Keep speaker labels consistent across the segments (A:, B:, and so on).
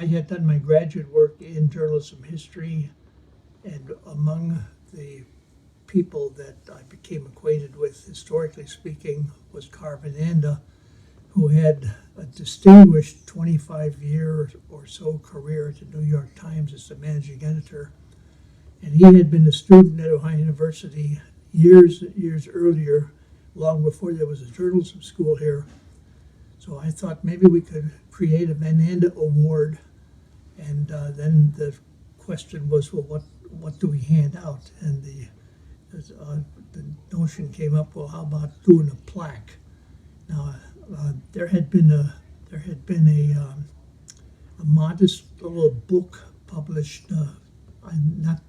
A: I had done my graduate work in journalism history, and among the people that I became acquainted with, historically speaking, was Carr Van Anda, who had a distinguished 25-year or so career at the New York Times as the managing editor. And he had been a student at Ohio University years earlier, long before there was a journalism school here. So I thought maybe we could create a Van Anda Award, and then the question was, well, what do we hand out? And the notion came up, well, how about doing a plaque? Now, there had been a modest little book published, not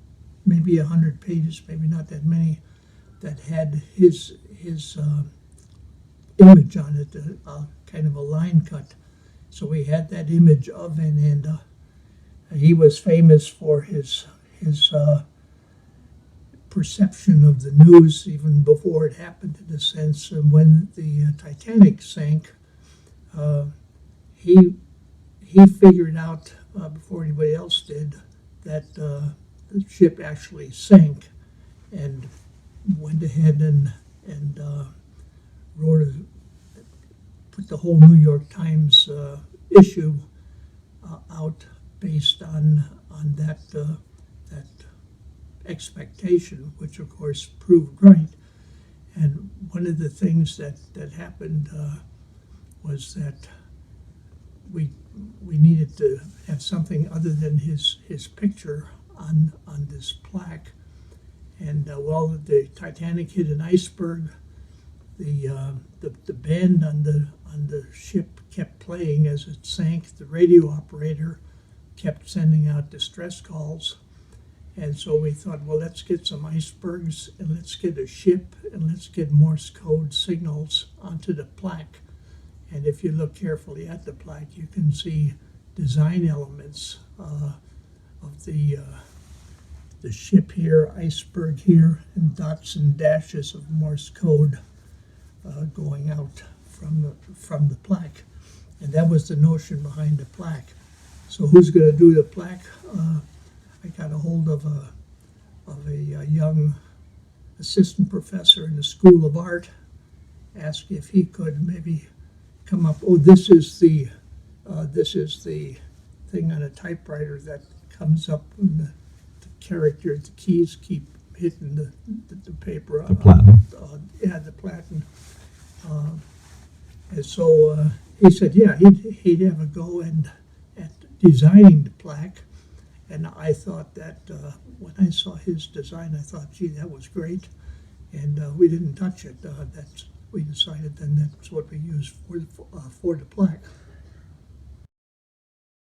A: maybe 100 pages, maybe not that many, that had his image on it, kind of a line cut. So we had that image of Van Anda. He was famous for his perception of the news even before it happened, in a sense. And when the Titanic sank, he figured out before anybody else did that the ship actually sank, and went ahead and put the whole New York Times issue out based on that expectation, which of course proved right. And one of the things that happened was that we needed to have something other than his picture on this plaque. And while the Titanic hit an iceberg, the band on the ship kept playing as it sank. The radio operator kept sending out distress calls. And so we thought, well, let's get some icebergs, and let's get a ship, and let's get Morse code signals onto the plaque. And if you look carefully at the plaque, you can see design elements of the ship here, iceberg here, and dots and dashes of Morse code going out from the plaque. And that was the notion behind the plaque. So who's going to do the plaque? I got a hold of a young assistant professor in the School of Art, asked if he could maybe come up. Oh, this is the thing on a typewriter that comes up when the character, the keys keep hitting the paper.
B: The platen.
A: Yeah, the platen. And so he said, yeah, he'd have a go at designing the plaque. And I thought that when I saw his design, I thought, gee, that was great. And we didn't touch it. We decided then that's what we used for the plaque.